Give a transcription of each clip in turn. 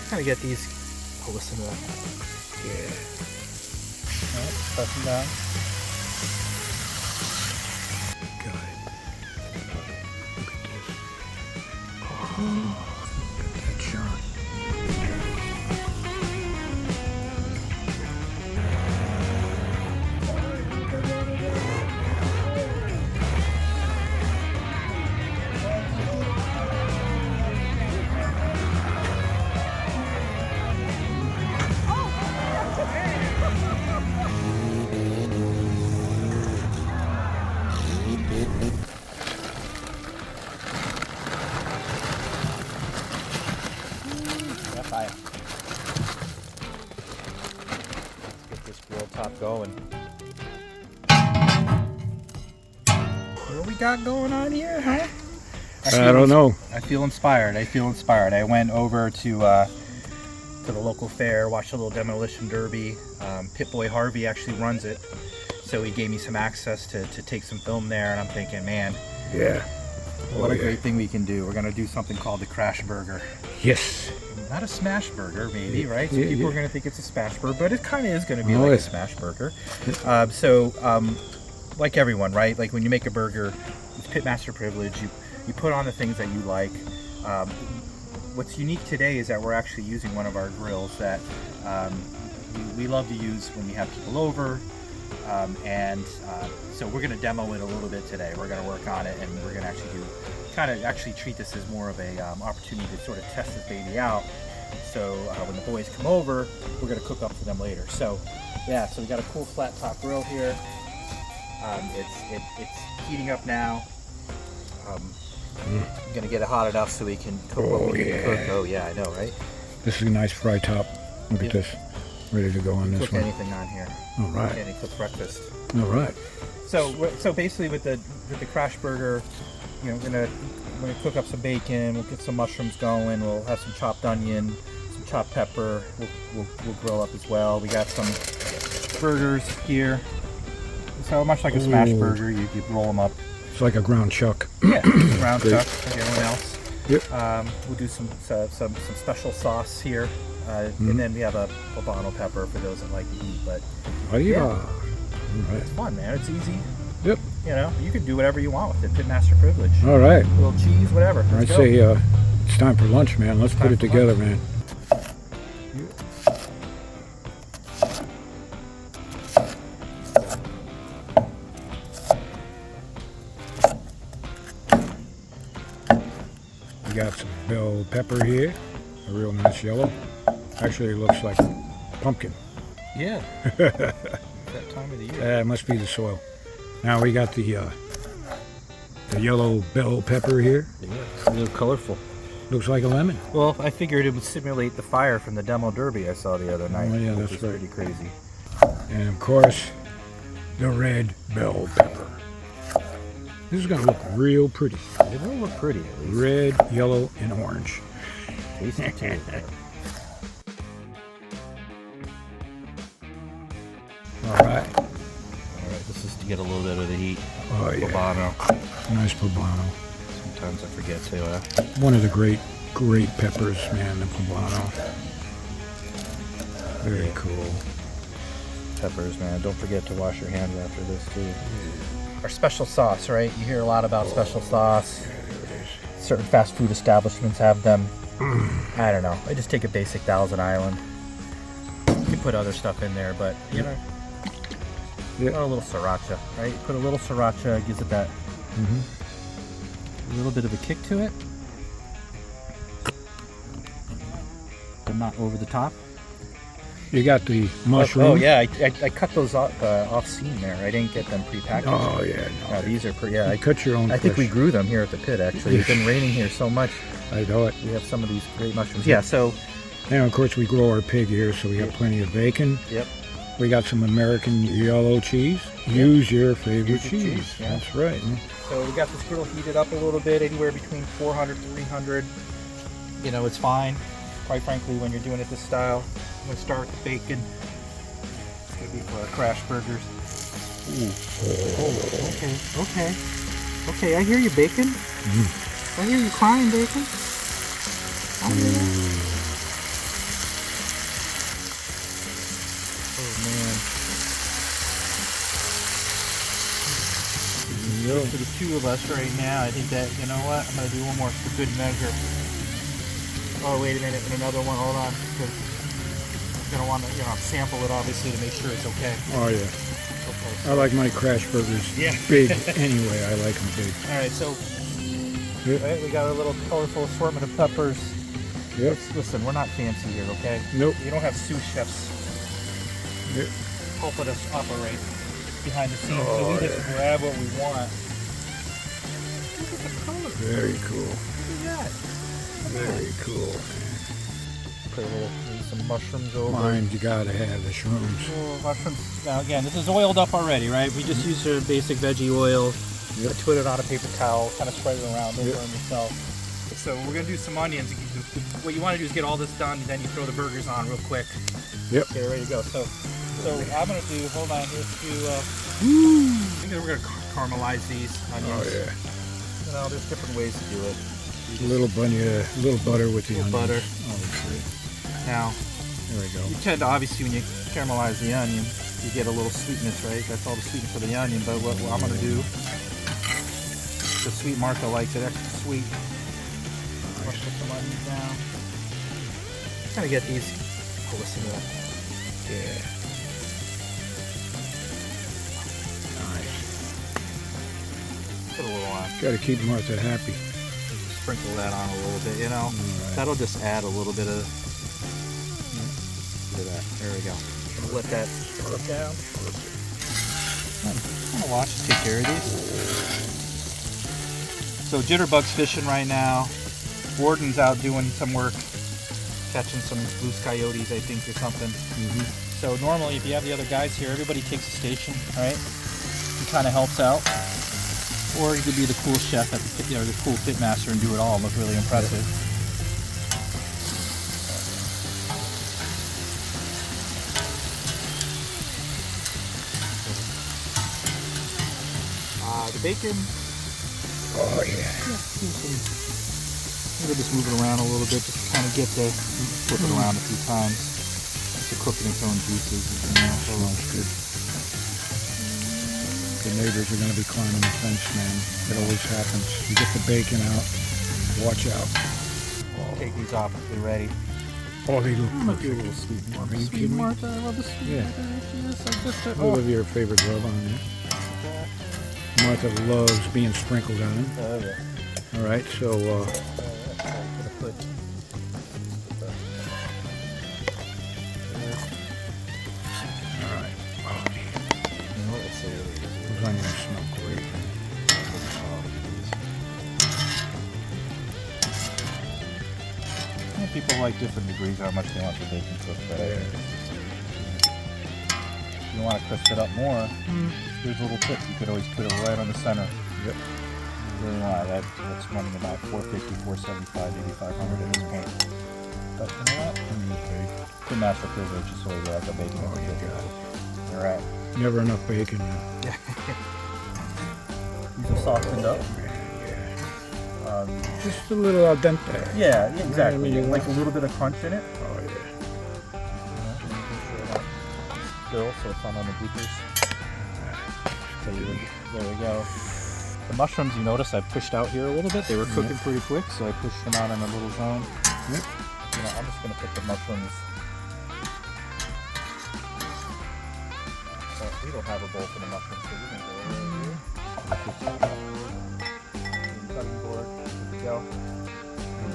Kind of get these. Oh, listen to that. Yeah. All right, press them down. God. Look at this. Oh, look at that shot. Let's get this grill top going. What we got going on here, huh? I don't know. I feel inspired. I went over to the local fair, watched a little demolition derby. Pit Boy Harvey actually runs it, so he gave me some access to take some film there, and I'm thinking, man, Yeah. what a great thing we can do. We're gonna do something called the Crash Burger. Yes. Not a smash burger, maybe, right? So Yeah, people yeah. are going to think it's a smash burger, but it kind of is going to be Oh, like yeah. a smash burger. Like everyone, right? Like when you make a burger, it's Pitmaster privilege. You put on the things that you like. What's unique today is that we're actually using one of our grills that we love to use when we have people over. So we're going to demo it a little bit today. We're going to work on it, and we're going to actually treat this as more of a opportunity to sort of test this baby out. So when the boys come over, we're going to cook up for them later. So yeah, so we got a cool flat top grill here. It's heating up now. I'm going to get it hot enough so we can cook what we need to cook. Oh yeah, I know, right? This is a nice fry top. Look at this. Ready to go on this Cook one. anything on here. All right. Any cook breakfast. All right. So basically with the Crash Burger, you know, we're gonna cook up some bacon. We'll get some mushrooms going. We'll have some chopped onion, some chopped pepper. We'll grill up as well. We got some burgers here. So much like a smash burger, you roll them up. It's like a ground chuck. Yeah, ground chuck like everyone else. Yep. We'll do some special sauce here, and then we have a poblano pepper for those that like to eat. But Oh yeah. Yeah. All right. it's fun, man. It's easy. Yep. You know, you can do whatever you want with it. Pitmaster privilege. All right. A little cheese, whatever. I'd Let's go. say it's time for lunch, man. Let's put it together, man. We got some bell pepper here, a real nice yellow. Actually, it looks like pumpkin. Yeah. That time of the year. It must be the soil. Now we got the yellow bell pepper here. Yeah, it's a little colorful. Looks like a lemon. Well, I figured it would simulate the fire from the demo derby I saw the other night. Oh, yeah, which that's was right. pretty crazy. And of course, the red bell pepper. This is gonna look real pretty. It will look pretty at least. Red, yellow, and orange. Tasty too. All right. All right, this is to get a little bit of the heat. Oh yeah. Poblano. Nice poblano. Sometimes I forget to. One of the great peppers, man. The poblano. Very cool. Peppers, man. Don't forget to wash your hands after this too. Our special sauce, right? You hear a lot about special sauce. Certain fast food establishments have them. I don't know. I just take a basic Thousand Island. You can put other stuff in there, but you know, Yep. put a little sriracha, right? Put a little sriracha, gives it that a little bit of a kick to it, but not over the top. You got the mushroom. Oh yeah, I cut those off scene there. I didn't get them pre-packaged. Oh yeah. No. These are pretty. Yeah, You cut your own. I think we fish. grew them here at the pit. Actually, it's been raining here so much. I know it. We have some of these great mushrooms. Yeah. So. And of course, we grow our pig here, so we got plenty of bacon. Yep. We got some American yellow cheese. Use your favorite Use your cheese. cheese, yeah. That's right. So we got this grill heated up a little bit, anywhere between 400 to 300. You know, it's fine. Quite frankly, when you're doing it this style, I'm gonna start with the bacon. It's gonna be for our Crash burgers. Ooh. Oh, okay. I hear you, bacon. I hear you crying, bacon. I hear you. No. For the two of us right now, I think that, you know what? I'm gonna do one more for good measure. Oh, wait a minute, and another one. Hold on. I'm gonna want to, sample it obviously to make sure it's okay. Oh yeah. Okay. I like my crash burgers big anyway. I like them big. All right, so Yep. right, we got a little colorful assortment of peppers. Yep. Listen, we're not fancy here, okay? Nope. You don't have sous chefs Yep. helping us operate behind the scenes, so Oh, we just grab what we want. Look at the color. Very cool. Look at that. Very cool. Put a little, maybe some mushrooms over. Mine, you gotta have the shrooms. Oh, mushrooms. Now again, this is oiled up already, right? We just used our basic veggie oil. Yep. Put it on a paper towel, kind of spread it around, don't Yep. burn yourself. So we're gonna do some onions. What you want to do is get all this done, and then you throw the burgers on real quick. Yep. Get it ready to go. So I'm gonna do. Hold on, here's I think we're gonna caramelize these onions. Oh yeah. You know, there's different ways to do it. A little butter with the Little onions. butter. Oh shit. Now, There we go. you tend to, obviously, when you caramelize the onion, you get a little sweetness, right? That's all the sweetness of the onion. But what I'm gonna do, the sweet Martha likes it extra sweet. I'm gonna put some onions down. Kind of get these. Oh, listen to that. Yeah. Nice. Put a little on. Gotta keep Martha happy. Sprinkle that on a little bit, you know. Alright. That'll just add a little bit of. Look at that. There we go. Gonna let that cook down. I'm gonna watch take care of these. So Jitterbug's fishing right now. Warden's out doing some work, catching some loose coyotes, I think, or something. So normally, if you have the other guys here, everybody takes a station, right? He kind of helps out. Or you could be the cool chef at the pit, the cool pit master and do it all and look really impressive. The bacon. Oh yeah. We'll just move it around a little bit, just to kind of get the flip it around a few times to cook in its own juices. Smells good. The neighbors are going to be climbing the fence, man. It always happens. You get the bacon out. Watch out. Take these off if they're ready. Oh, they look I'm gonna do a perfect. little sweet Martha. Are you Sweet kidding me? Martha, I love the sweet Yeah. Martha. Yes, I just A little of your favorite rub on there. Martha loves being sprinkled on it. All right, so all right. Oh, those onions smell great. People like different degrees how much they want their bacon cooked, but if you want to crisp it up more, here's a little tip. You could always put it right on the center. Yep. You really want it. That's running about 450, 475, 8,500 at this point. But you know what? Pit master privilege is always like a bacon. Oh, you got it. All right. Never enough bacon, man. These are softened up. Just a little al dente. Yeah, exactly. I mean, you like a want- little bit of crunch in it. Oh yeah. Still, so it's not on the bloopers. There we go. The mushrooms, you notice I pushed out here a little bit. They were cooking pretty quick, so I pushed them out in a little zone. Yep. I'm just going to put the mushrooms. We don't have a bowl for the mushrooms, so we're going to go over here. Cutting board. There we go.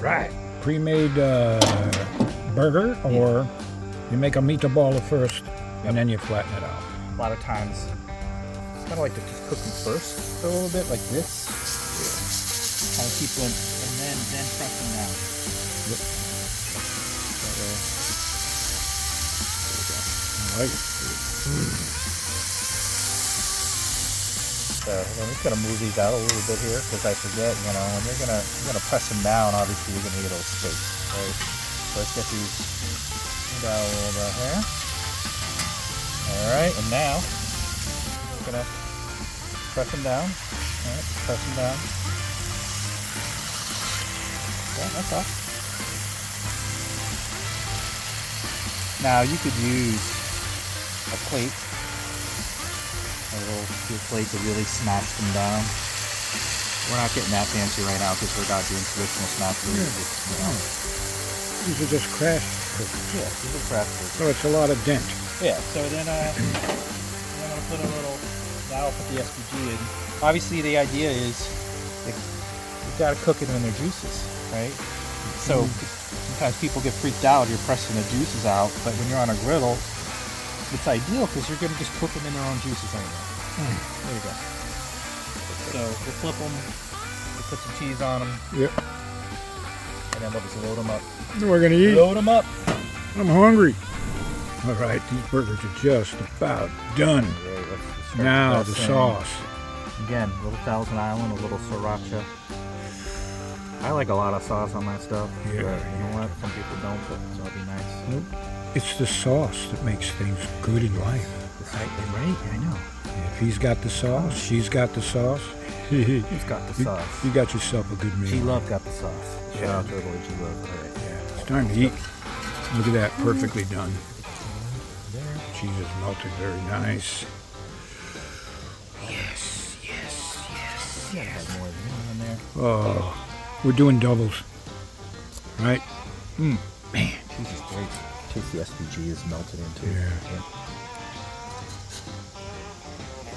Right. Pre-made burger, or you make a meatball first, and then you flatten it out. A lot of times, I kind of like to just cook them first for a little bit, like this. Kind of keep them, and then press them down. Yep. I like it. So I'm just gonna move these out a little bit here because I forget, when you're gonna press them down, obviously you're gonna need a little space. Right? So let's get these down a little bit here. All right, and now I'm gonna press them down. All right, press them down. Yeah, that's all. Now you could use a plate. A little plate to really smash them down. We're not getting that fancy right now because we're not doing traditional snack food. These are just crash burgers. Yeah, these are craft burgers. So it's a lot of dent. Yeah, so then I'm going to put a little, now I'll put the SPG in. Obviously the idea is you've got to cook it in their juices, right? So sometimes people get freaked out, you're pressing the juices out, but when you're on a griddle, it's ideal because you're going to just cook them in their own juices anyway. There you go. So we'll flip them, we'll put some cheese on them, Yep. and then we'll just load them up. We're going to eat. Load them up. I'm hungry. All right, these burgers are just about done. Right, let's start Now with the this sauce. Again, a little Thousand Island, a little sriracha. I like a lot of sauce on my stuff. Yeah, But you know what? Some people don't, but so it'll be nice. Nope. It's the sauce that makes things good in life. Right? I know. If he's got the sauce, she's got the sauce. Who's got the sauce? You got yourself a good meal. G-Love got the sauce. Yeah. Shout out to our boy G-Love. All right. Yeah, it's time to eat. Look at that, perfectly done. Cheese is melted, very nice. Yes. You gotta have more than in there. Oh, we're doing doubles, right? Man, cheese is great. Taste the SPG is melted into. Yeah.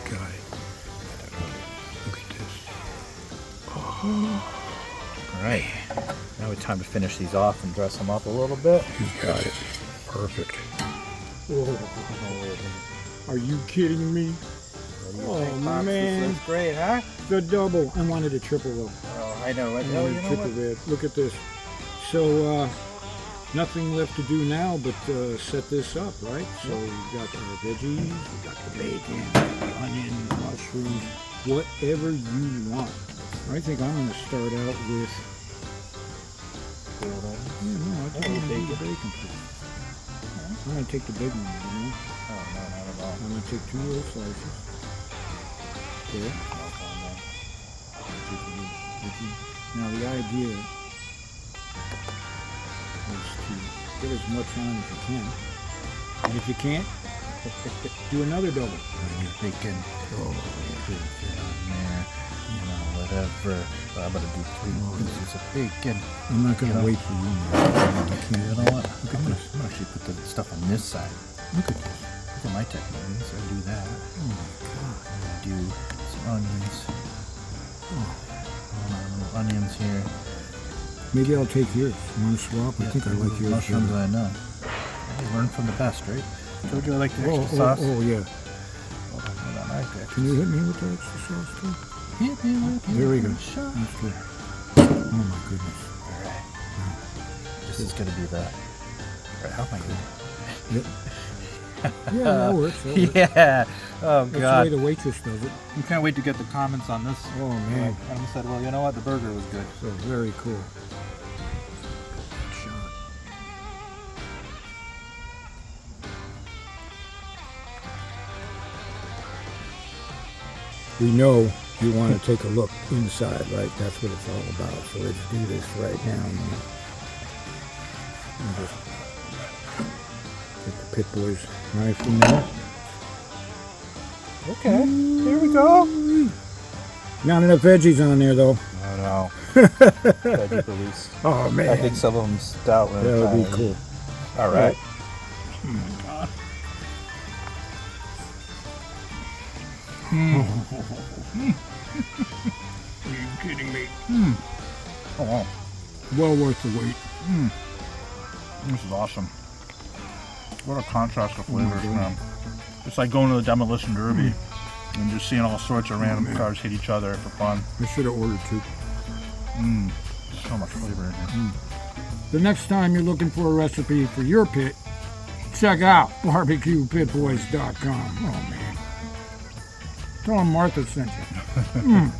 Got it. Look at this. All right. Now it's time to finish these off and dress them up a little bit. You got it. Perfect. Are you kidding me? Oh man, This looks great, huh? the double. I wanted a triple though. Oh, I know. I wanted a triple red. Look at this. So nothing left to do now but set this up, right? So we've got our veggies, we got the bacon, the onions, mushrooms, whatever you want. I think I'm going to start out with. I think I'm going to do the bacon first. I'm going to take the big one, you know? Oh, no, not at all. I'm going to take 2 little slices. Okay. Now the idea is to get as much on as you can. And if you can't, do another double. You're thinking, bacon on there, whatever. I'm going to do 3 pieces of bacon. I'm not going to wait for you. You know what? I'm going to actually put the stuff on this side. Look at this. Look at my technique. So I do that. Oh my God. I'm going to do some onions. Little onions here. Maybe I'll take yours. You want to swap? I think I like yours. Mushrooms, better. I know. You learn from the best, right? Told you I like the extra sauce. Oh, yeah. Hold on, I like the extra Can you hit me with the extra sauce too? Hit me with There we go. your shot. That's good. Oh my goodness. Alright. This is going to be the... Alright, how am I going to... Yeah, that works. That works. Yeah. Oh, That's the way God. the waitress does it. I can't wait to get the comments on this. Oh, man. And I said, well, you know what? The burger was good. So very cool. Shot. We know you want to take a look inside, right? That's what it's all about. So let's do this right now, man. And just get the Pit Boys knife in there. Okay. Here we go. Not enough veggies on there, though. I know. Veggie police. Oh, man. I think some of them stout. That would be cool. All right. Are you kidding me? Oh, wow. Well worth the wait. This is awesome. What a contrast of flavors, God. man. It's like going to the demolition derby and just seeing all sorts of random cars hit each other for fun. I should have ordered 2. So much flavor in here. The next time you're looking for a recipe for your pit, check out BBQPitBoys.com. Oh, man. Tell them Martha sent you.